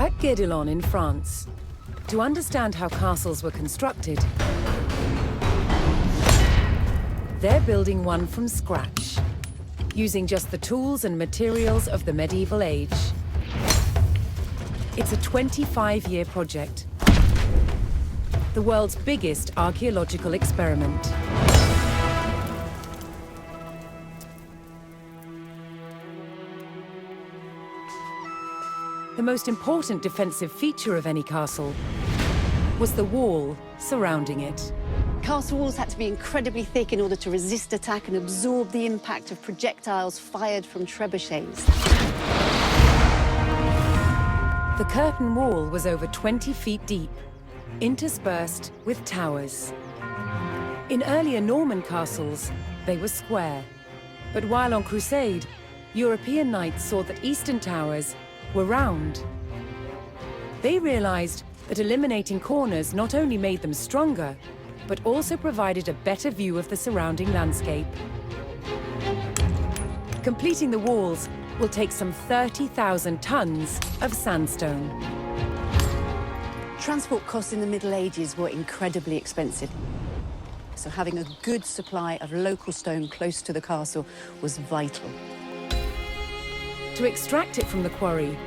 At Guédelon in France, to understand how castles were constructed, they're building one from scratch, using just the tools and materials of the medieval age. It's a 25-year project, the world's biggest archaeological experiment. The most important defensive feature of any castle was the wall surrounding it. Castle walls had to be incredibly thick in order to resist attack and absorb the impact of projectiles fired from trebuchets. The curtain wall was over 20 feet deep, interspersed with towers. In earlier Norman castles, they were square. But while on crusade, European knights saw that eastern towers were round. They realized that eliminating corners not only made them stronger, but also provided a better view of the surrounding landscape. Completing the walls will take some 30,000 tons of sandstone. Transport costs in the Middle Ages were incredibly expensive. So having a good supply of local stone close to the castle was vital. To extract it from the quarry,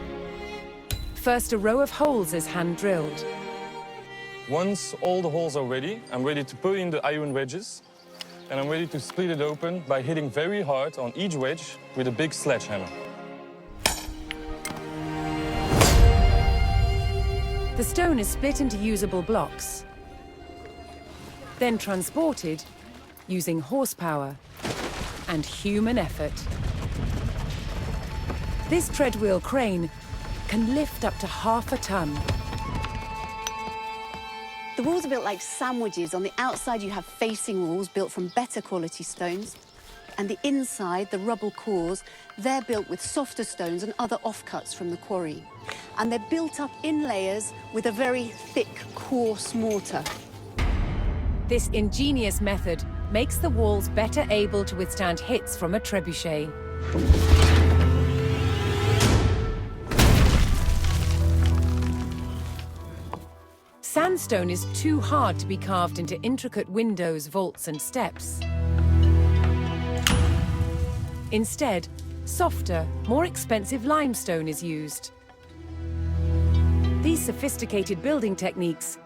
first a row of holes is hand-drilled. Once all the holes are ready, I'm ready to put in the iron wedges, and I'm ready to split it open by hitting very hard on each wedge with a big sledgehammer. The stone is split into usable blocks, then transported using horsepower and human effort. This treadwheel crane can lift up to half a ton. The walls are built like sandwiches. On the outside, you have facing walls built from better quality stones. And the inside, the rubble cores, they're built with softer stones and other offcuts from the quarry. And they're built up in layers with a very thick, coarse mortar. This ingenious method makes the walls better able to withstand hits from a trebuchet. Sandstone is too hard to be carved into intricate windows, vaults, and steps. Instead, softer, more expensive limestone is used. These sophisticated building techniques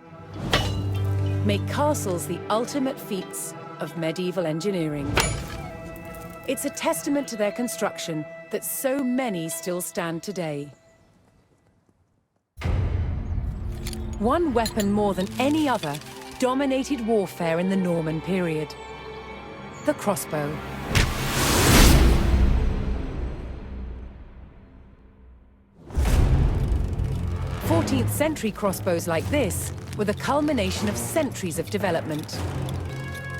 make castles the ultimate feats of medieval engineering. It's a testament to their construction that so many still stand today. One weapon more than any other dominated warfare in the Norman period: the crossbow. 14th century crossbows like this were the culmination of centuries of development.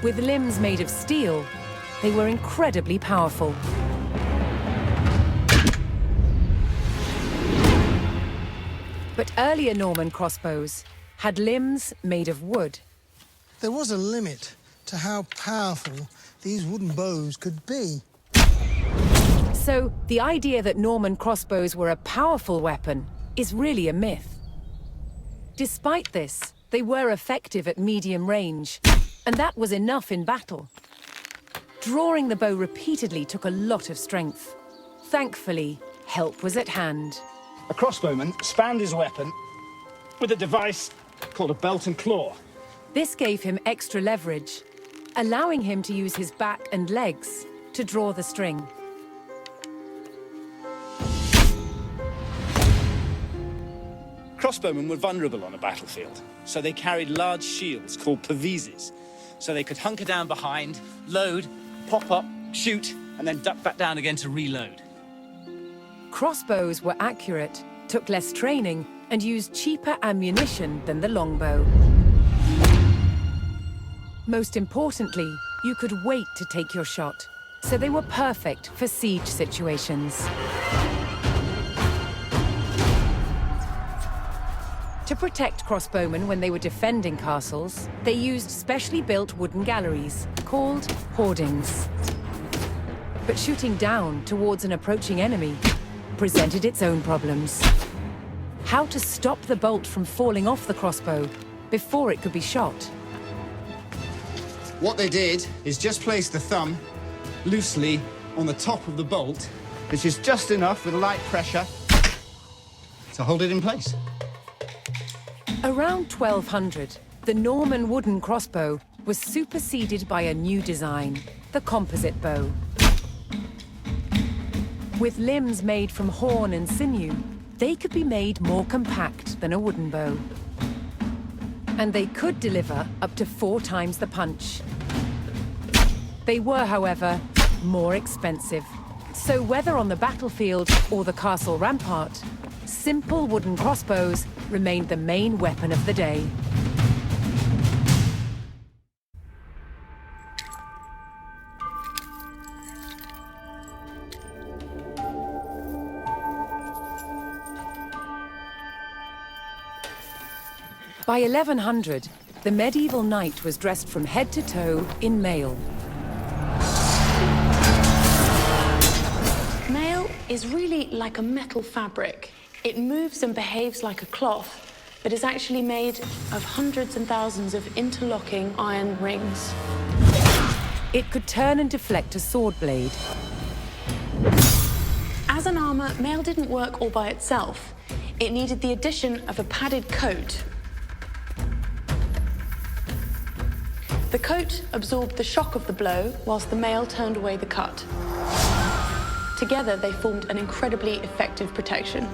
With limbs made of steel, they were incredibly powerful. But earlier Norman crossbows had limbs made of wood. There was a limit to how powerful these wooden bows could be. So the idea that Norman crossbows were a powerful weapon is really a myth. Despite this, they were effective at medium range, and that was enough in battle. Drawing the bow repeatedly took a lot of strength. Thankfully, help was at hand. A crossbowman spanned his weapon with a device called a belt and claw. This gave him extra leverage, allowing him to use his back and legs to draw the string. Crossbowmen were vulnerable on a battlefield, so they carried large shields called pavises, so they could hunker down behind, load, pop up, shoot, and then duck back down again to reload. Crossbows were accurate, took less training, and used cheaper ammunition than the longbow. Most importantly, you could wait to take your shot, so they were perfect for siege situations. To protect crossbowmen when they were defending castles, they used specially built wooden galleries, called hoardings. But shooting down towards an approaching enemy presented its own problems. how to stop the bolt from falling off the crossbow before it could be shot. What they did is just place the thumb loosely on the top of the bolt, which is just enough with light pressure to hold it in place. Around 1200, the Norman wooden crossbow was superseded by a new design, the composite bow. With limbs made from horn and sinew, they could be made more compact than a wooden bow. And they could deliver up to 4 times the punch. They were, however, more expensive. So whether on the battlefield or the castle rampart, simple wooden crossbows remained the main weapon of the day. By 1100, the medieval knight was dressed from head to toe in mail. Mail is really like a metal fabric. It moves and behaves like a cloth, but is actually made of hundreds and thousands of interlocking iron rings. It could turn and deflect a sword blade. As an armor, mail didn't work all by itself. It needed the addition of a padded coat. The coat absorbed the shock of the blow, whilst the mail turned away the cut. Together, they formed an incredibly effective protection.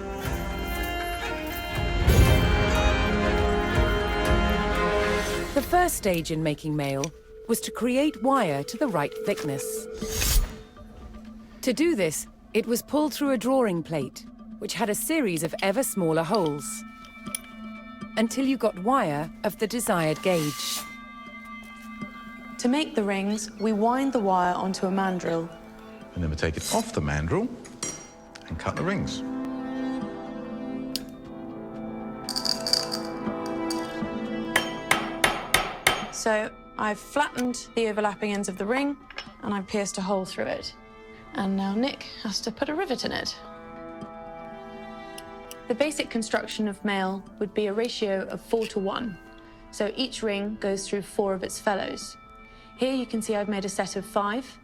The first stage in making mail was to create wire to the right thickness. To do this, it was pulled through a drawing plate, which had a series of ever smaller holes, until you got wire of the desired gauge. To make the rings, we wind the wire onto a mandrel. And then we take it off the mandrel and cut the rings. So I've flattened the overlapping ends of the ring, and I've pierced a hole through it. And now Nick has to put a rivet in it. The basic construction of mail would be a ratio of 4:1. So each ring goes through 4 of its fellows. Here you can see I've made a set of 5,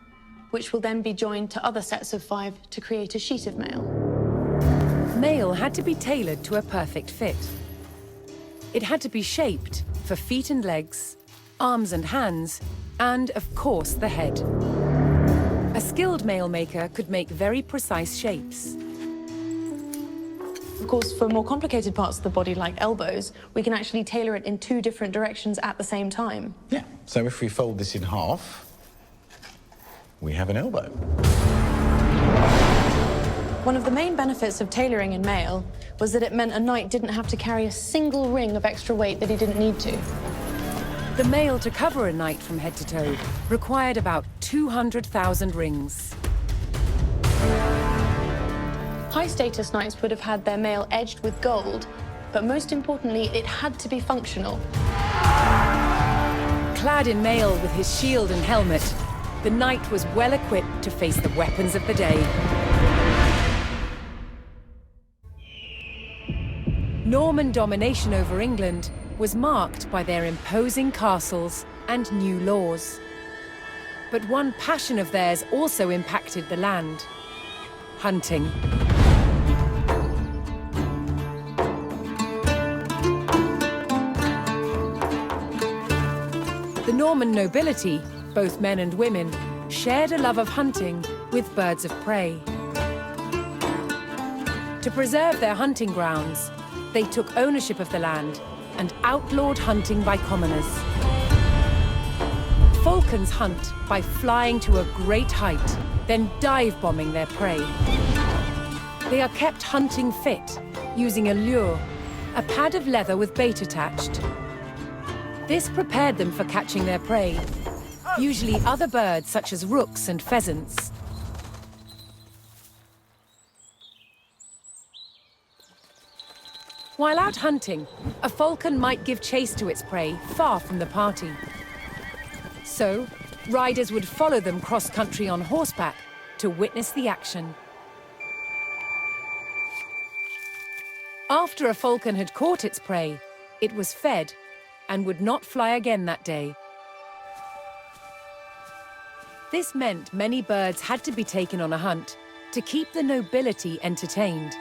which will then be joined to other sets of 5 to create a sheet of mail. Mail had to be tailored to a perfect fit. It had to be shaped for feet and legs, arms and hands, and, of course, the head. A skilled mail maker could make very precise shapes. Of course, for more complicated parts of the body, like elbows, we can actually tailor it in 2 different directions at the same time. Yeah, so if we fold this in half, we have an elbow. One of the main benefits of tailoring in mail was that it meant a knight didn't have to carry a single ring of extra weight that he didn't need to. The mail to cover a knight from head to toe required about 200,000 rings. High-status knights would have had their mail edged with gold, but most importantly, it had to be functional. Clad in mail with his shield and helmet, the knight was well equipped to face the weapons of the day. Norman domination over England was marked by their imposing castles and new laws. But one passion of theirs also impacted the land: hunting. The Norman nobility, both men and women, shared a love of hunting with birds of prey. To preserve their hunting grounds, they took ownership of the land and outlawed hunting by commoners. Falcons hunt by flying to a great height, then dive-bombing their prey. They are kept hunting fit, using a lure, a pad of leather with bait attached. This prepared them for catching their prey, usually other birds such as rooks and pheasants. While out hunting, a falcon might give chase to its prey far from the party. So, riders would follow them cross-country on horseback to witness the action. After a falcon had caught its prey, it was fed and would not fly again that day. This meant many birds had to be taken on a hunt to keep the nobility entertained.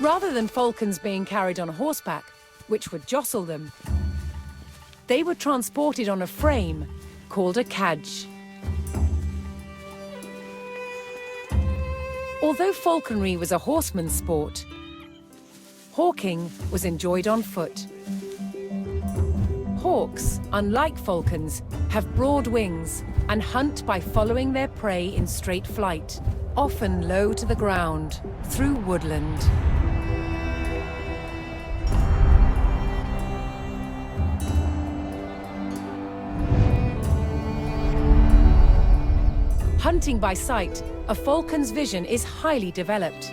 Rather than falcons being carried on horseback, which would jostle them, they were transported on a frame called a cadge. Although falconry was a horseman's sport, hawking was enjoyed on foot. Hawks, unlike falcons, have broad wings and hunt by following their prey in straight flight, often low to the ground, through woodland. Hunting by sight, a falcon's vision is highly developed.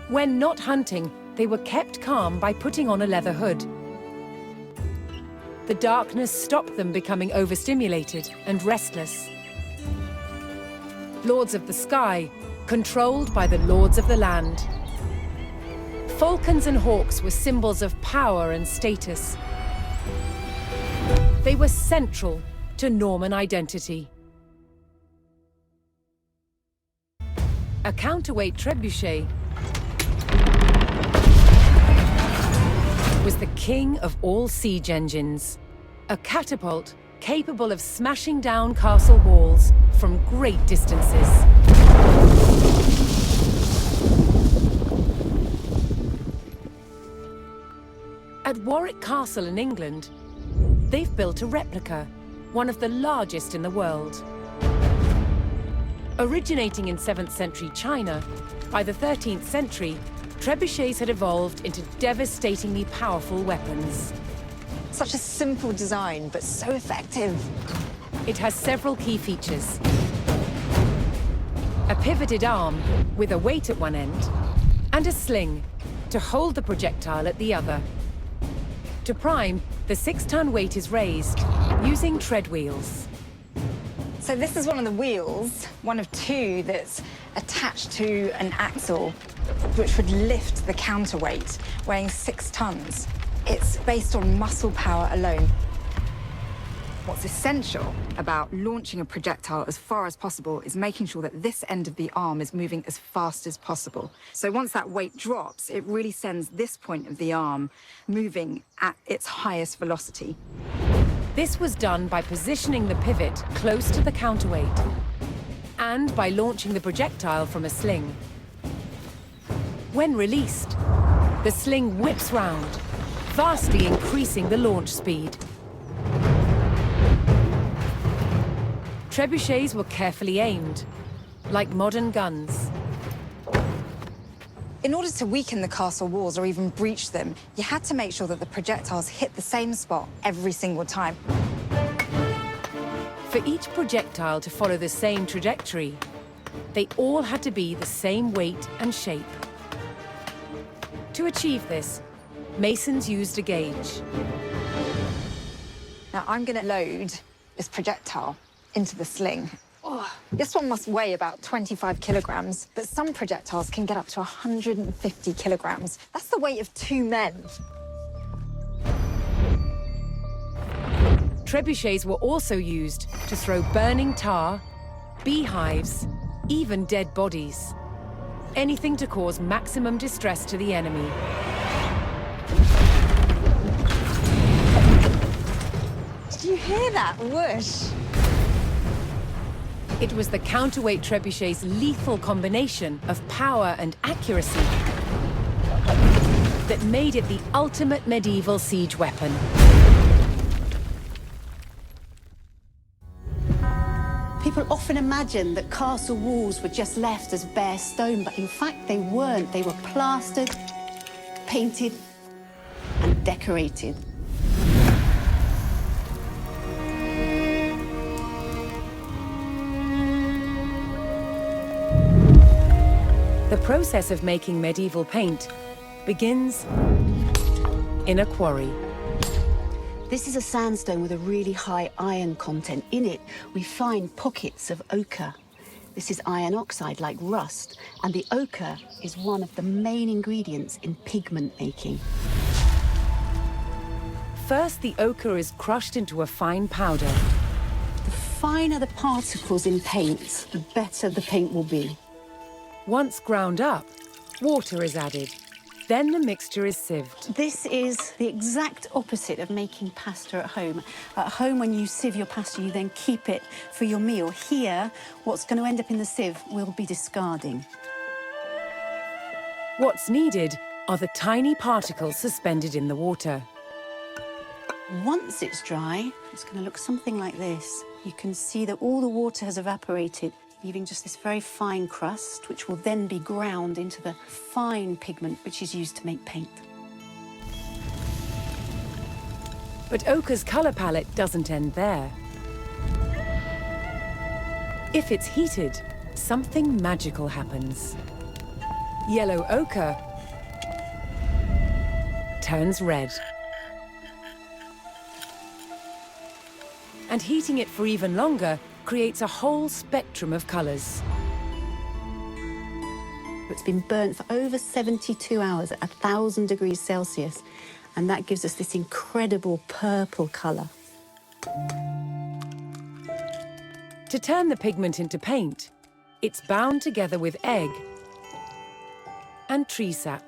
When not hunting, they were kept calm by putting on a leather hood. The darkness stopped them becoming overstimulated and restless. Lords of the sky, controlled by the lords of the land. Falcons and hawks were symbols of power and status. They were central to Norman identity. A counterweight trebuchet was the king of all siege engines. A catapult capable of smashing down castle walls from great distances. At Warwick Castle in England, they've built a replica, one of the largest in the world. Originating in 7th century China, by the 13th century, trebuchets had evolved into devastatingly powerful weapons. Such a simple design, but so effective. It has several key features. A pivoted arm with a weight at one end, and a sling to hold the projectile at the other. To prime, the 6-ton weight is raised using tread wheels. So this is one of the wheels, one of two that's attached to an axle, which would lift the counterweight, weighing 6 tons. It's based on muscle power alone. What's essential about launching a projectile as far as possible is making sure that this end of the arm is moving as fast as possible. So once that weight drops, it really sends this point of the arm moving at its highest velocity. This was done by positioning the pivot close to the counterweight and by launching the projectile from a sling. When released, the sling whips round, vastly increasing the launch speed. Trebuchets were carefully aimed, like modern guns. In order to weaken the castle walls or even breach them, you had to make sure that the projectiles hit the same spot every single time. For each projectile to follow the same trajectory, they all had to be the same weight and shape. To achieve this, masons used a gauge. Now I'm going to load this projectile into the sling. Oh, this one must weigh about 25 kilograms, but some projectiles can get up to 150 kilograms. That's the weight of 2 men. Trebuchets were also used to throw burning tar, beehives, even dead bodies. Anything to cause maximum distress to the enemy. Did you hear that whoosh? It was the counterweight trebuchet's lethal combination of power and accuracy that made it the ultimate medieval siege weapon. People often imagine that castle walls were just left as bare stone, but in fact they weren't. They were plastered, painted, and decorated. The process of making medieval paint begins in a quarry. This is a sandstone with a really high iron content. In it, we find pockets of ochre. This is iron oxide, like rust, and the ochre is one of the main ingredients in pigment making. First, the ochre is crushed into a fine powder. The finer the particles in paint, the better the paint will be. Once ground up, water is added. Then the mixture is sieved. This is the exact opposite of making pasta at home. At home, when you sieve your pasta, you then keep it for your meal. Here, what's going to end up in the sieve will be discarding. What's needed are the tiny particles suspended in the water. Once it's dry, it's going to look something like this. You can see that all the water has evaporated, leaving just this very fine crust, which will then be ground into the fine pigment which is used to make paint. But ochre's colour palette doesn't end there. If it's heated, something magical happens. Yellow ochre turns red. And heating it for even longer creates a whole spectrum of colours. It's been burnt for over 72 hours at 1,000 degrees Celsius, and that gives us this incredible purple colour. To turn the pigment into paint, it's bound together with egg and tree sap.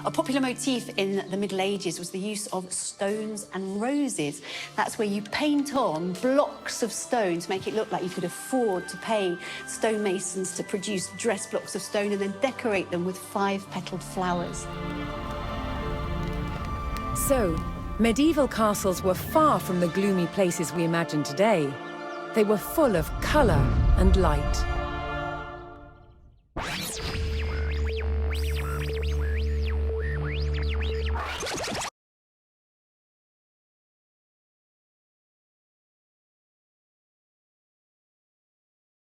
A popular motif in the Middle Ages was the use of stones and roses. That's where you paint on blocks of stone to make it look like you could afford to pay stonemasons to produce dress blocks of stone and then decorate them with 5-petaled flowers. So, medieval castles were far from the gloomy places we imagine today. They were full of colour and light.